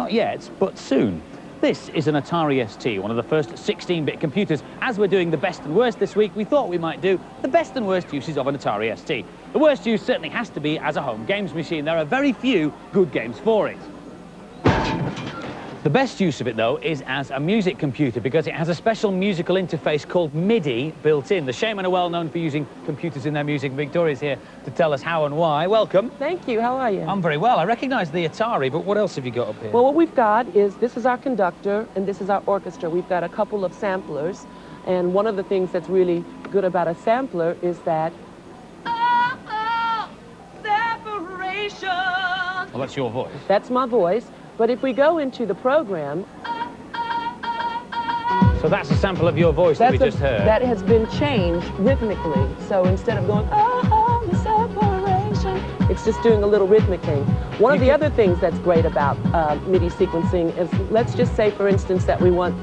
Not yet, but soon. This is an Atari ST, one of the first 16-bit computers. As we're doing the best and worst this week, we thought we might do the best and worst uses of an Atari ST. The worst use certainly has to be as a home games machine. There are very few good games for it. The best use of it, though, is as a music computer because it has a special musical interface called MIDI built in. The Shamen are well known for using computers in their music. Victoria's here to tell us how and why. Welcome. Thank you. How are you? I'm very well. I recognise the Atari, but what else have you got up here? Well, what we've got is, this is our conductor and this is our orchestra. We've got a couple of samplers, and one of the things that's really good about a sampler is that separation. Well, that's your voice. That's my voice. But if we go into the program... So that's a sample of your voice that we just heard? That has been changed rhythmically. So instead of going, oh, the separation, it's just doing a little rhythmic thing. One of the other things that's great about MIDI sequencing is, let's just say, for instance, that we want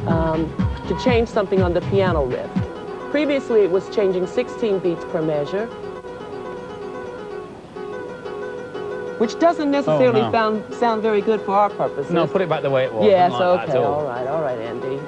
to change something on the piano riff. Previously, it was changing 16 beats per measure, which doesn't necessarily sound very good for our purposes. No, put it back the way it was. Yes, okay, all right, Andy.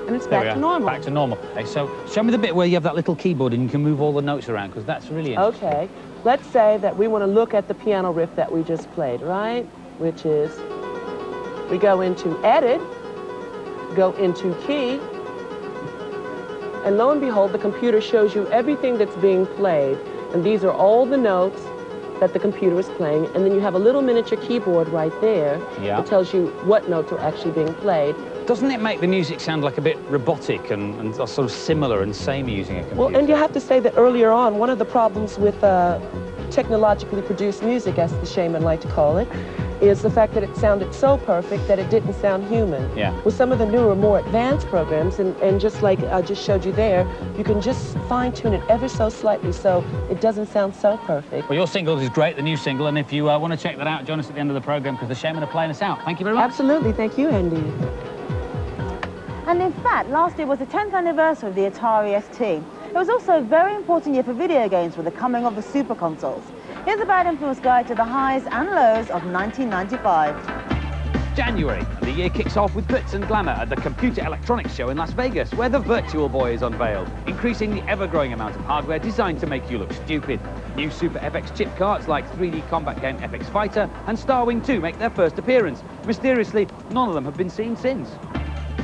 And it's back to normal. Back to normal. Okay, so show me the bit where you have that little keyboard and you can move all the notes around, because that's really interesting. Okay, let's say that we want to look at the piano riff that we just played, right? Which is, we go into Edit, go into Key, and lo and behold, the computer shows you everything that's being played. And these are all the notes that the computer is playing, and then you have a little miniature keyboard right there that tells you what notes are actually being played. Doesn't it make the music sound like a bit robotic and sort of similar and samey using a computer? Well, and you have to say that earlier on, one of the problems with technologically produced music, as the Shamen like to call it, is the fact that it sounded so perfect that it didn't sound human. Yeah. With some of the newer, more advanced programs, and just like I just showed you there, you can just fine-tune it ever so slightly so it doesn't sound so perfect. Well, your single is great, the new single, and if you want to check that out, join us at the end of the programme because the Shamen are playing us out. Thank you very much. Absolutely. Thank you, Andy. And in fact, last year was the 10th anniversary of the Atari ST. It was also a very important year for video games with the coming of the super consoles. Here's a bad influence guide to the highs and lows of 1995. January, and the year kicks off with glitz and glamour at the Computer Electronics Show in Las Vegas, where the Virtual Boy is unveiled, increasing the ever-growing amount of hardware designed to make you look stupid. New Super FX chip carts like 3D combat game FX Fighter and Starwing 2 make their first appearance. Mysteriously, none of them have been seen since.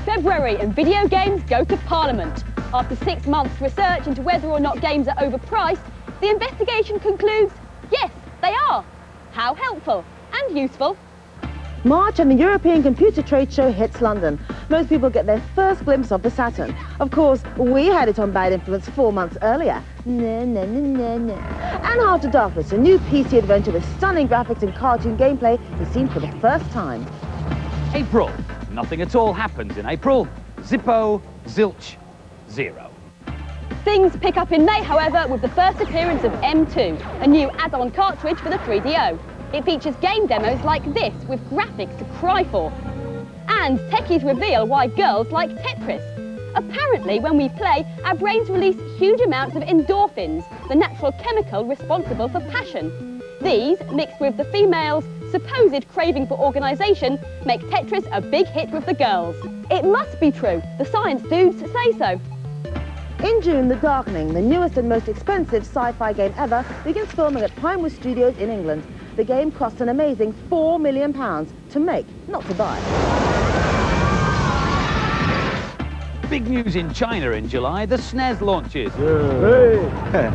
February, and video games go to Parliament. After 6 months' research into whether or not games are overpriced, the investigation concludes, yes, they are. How helpful and useful. March and the European Computer Trade Show hits London. Most people get their first glimpse of the Saturn. Of course, we had it on Bad Influence 4 months earlier. And After Darkness, a new PC adventure with stunning graphics and cartoon gameplay is seen for the first time. April. Nothing at all happens in April. Zippo, zilch, zero. Things pick up in May, however, with the first appearance of M2, a new add-on cartridge for the 3DO. It features game demos like this, with graphics to cry for. And techies reveal why girls like Tetris. Apparently, when we play, our brains release huge amounts of endorphins, the natural chemical responsible for passion. These, mixed with the females' supposed craving for organisation, make Tetris a big hit with the girls. It must be true. The science dudes say so. In June, The Darkening, the newest and most expensive sci-fi game ever, begins filming at Pinewood Studios in England. The game cost an amazing £4 million to make, not to buy. Big news in China in July, the SNES launches.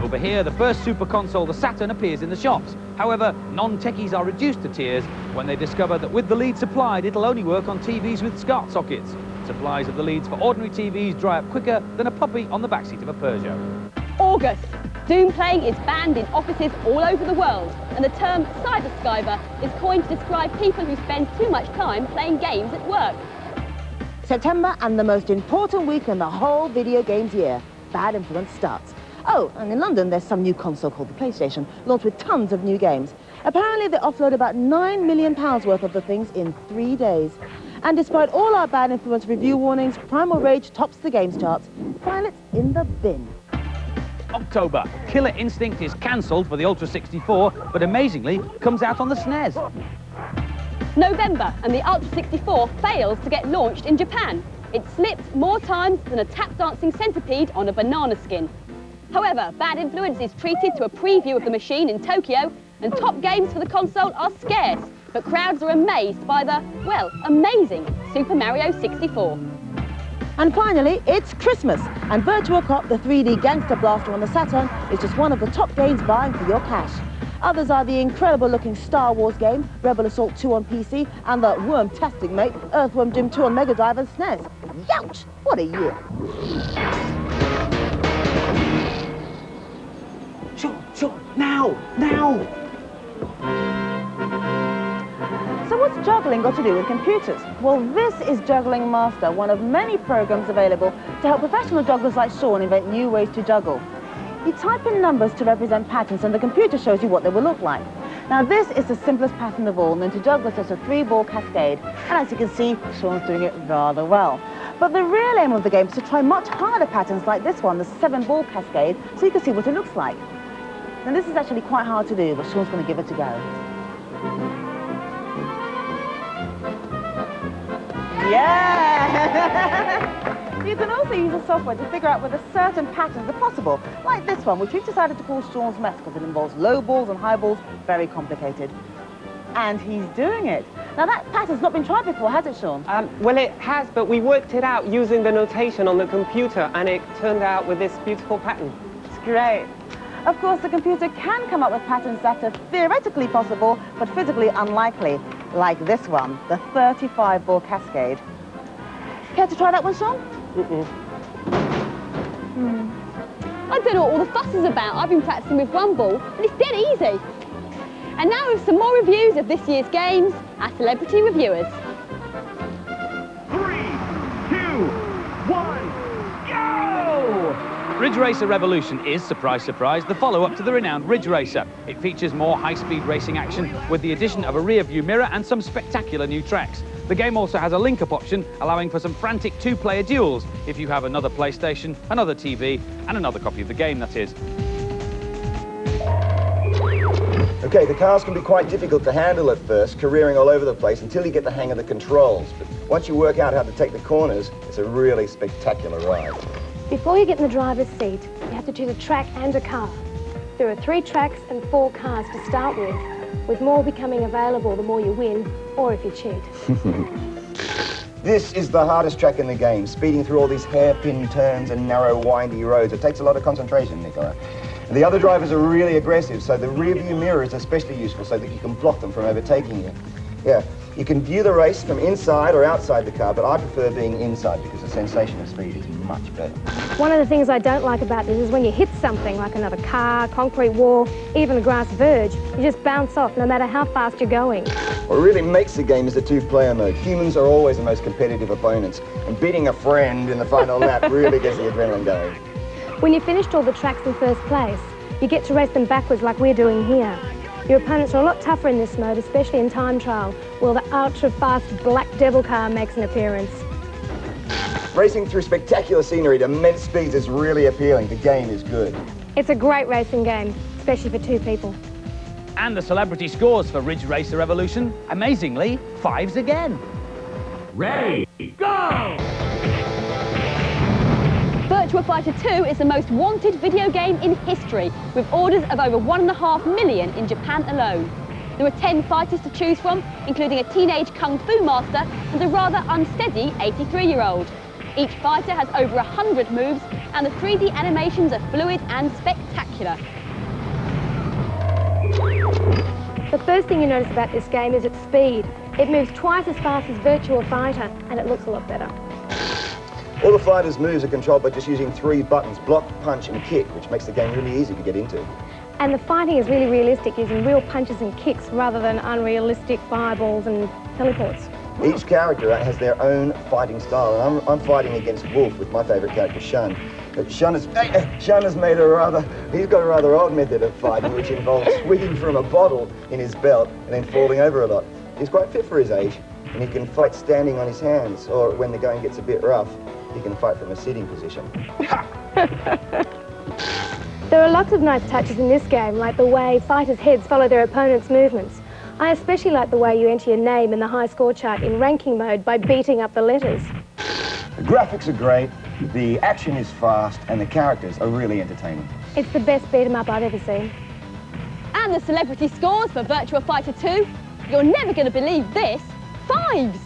Over here, the first super console, the Saturn, appears in the shops. However, non-techies are reduced to tears when they discover that with the lead supplied, it'll only work on TVs with SCART sockets. Supplies of the leads for ordinary TVs dry up quicker than a puppy on the backseat of a Peugeot. August. Doom playing is banned in offices all over the world, and the term cyber-skyber is coined to describe people who spend too much time playing games at work. September, and the most important week in the whole video games year. Bad Influence starts. Oh, and in London, there's some new console called the PlayStation, launched with tons of new games. Apparently, they offload about £9 million worth of the things in 3 days. And despite all our Bad Influence review warnings, Primal Rage tops the games charts. File it in the bin. October. Killer Instinct is cancelled for the Ultra 64, but amazingly comes out on the SNES. November, and the Ultra 64 fails to get launched in Japan. It slips more times than a tap-dancing centipede on a banana skin. However, Bad Influence is treated to a preview of the machine in Tokyo, and top games for the console are scarce, but crowds are amazed by the, well, amazing Super Mario 64. And finally, it's Christmas, and Virtua Cop, the 3D gangster blaster on the Saturn, is just one of the top games vying for your cash. Others are the incredible-looking Star Wars game, Rebel Assault 2 on PC, and the worm-tastic mate, Earthworm Jim 2 on Mega Drive and SNES. Youch! What a year! Sure, now! So what's juggling got to do with computers? Well, this is Juggling Master, one of many programs available to help professional jugglers like Sean invent new ways to juggle. You type in numbers to represent patterns and the computer shows you what they will look like. Now this is the simplest pattern of all, known to jugglers as a 3-ball cascade. And as you can see, Sean's doing it rather well. But the real aim of the game is to try much harder patterns like this one, the 7-ball cascade, so you can see what it looks like. Now this is actually quite hard to do, but Sean's going to give it a go. Yeah! You can also use the software to figure out whether certain patterns are possible, like this one, which we've decided to call Sean's Mess because it involves low balls and high balls, very complicated. And he's doing it. Now that pattern's not been tried before, has it, Sean? Well, it has, but we worked it out using the notation on the computer, and it turned out with this beautiful pattern. It's great. Of course, the computer can come up with patterns that are theoretically possible, but physically unlikely, like this one, the 35-ball cascade. Care to try that one, Sean? I don't know what all the fuss is about. I've been practicing with one ball, and it's dead easy. And now with some more reviews of this year's games, our celebrity reviewers. 3, 2, 1, go! Ridge Racer Revolution is, surprise, surprise, the follow-up to the renowned Ridge Racer. It features more high-speed racing action with the addition of a rear-view mirror and some spectacular new tracks. The game also has a link-up option, allowing for some frantic 2-player duels if you have another PlayStation, another TV, and another copy of the game, that is. Okay, the cars can be quite difficult to handle at first, careering all over the place until you get the hang of the controls. But once you work out how to take the corners, it's a really spectacular ride. Before you get in the driver's seat, you have to choose a track and a car. There are 3 tracks and 4 cars to start with more becoming available the more you win, or if you cheat. This is the hardest track in the game, speeding through all these hairpin turns and narrow, windy roads. It takes a lot of concentration, Nicola. The other drivers are really aggressive, so the rear-view mirror is especially useful so that you can block them from overtaking you. Yeah, you can view the race from inside or outside the car, but I prefer being inside because the sensation of speed is much better. One of the things I don't like about this is when you hit something like another car, concrete wall, even a grass verge, you just bounce off no matter how fast you're going. What really makes the game is the 2-player mode. Humans are always the most competitive opponents, and beating a friend in the final lap really gets the adrenaline going. When you've finished all the tracks in first place, you get to race them backwards like we're doing here. Your opponents are a lot tougher in this mode, especially in time trial, while the ultra-fast Black Devil car makes an appearance. Racing through spectacular scenery at immense speeds is really appealing. The game is good. It's a great racing game, especially for 2 people. And the celebrity scores for Ridge Racer Revolution, amazingly, 5s again. Ready, go! Virtua Fighter 2 is the most wanted video game in history, with orders of over 1.5 million in Japan alone. There are 10 fighters to choose from, including a teenage kung fu master and a rather unsteady 83-year-old. Each fighter has over 100 moves, and the 3D animations are fluid and spectacular. The first thing you notice about this game is its speed. It moves twice as fast as Virtua Fighter, and it looks a lot better. All the fighters' moves are controlled by just using 3 buttons, block, punch and kick, which makes the game really easy to get into. And the fighting is really realistic, using real punches and kicks rather than unrealistic fireballs and teleports. Each character has their own fighting style, and I'm fighting against Wolf with my favourite character, Shun. But Shun has made he's got a rather odd method of fighting, which involves swigging from a bottle in his belt and then falling over a lot. He's quite fit for his age, and he can fight standing on his hands, or when the going gets a bit rough, he can fight from a sitting position. There are lots of nice touches in this game, like the way fighters' heads follow their opponents' movements. I especially like the way you enter your name in the high score chart in ranking mode by beating up the letters. The graphics are great, the action is fast, and the characters are really entertaining. It's the best beat 'em up I've ever seen. And the celebrity scores for Virtua Fighter 2? You're never going to believe this. 5s!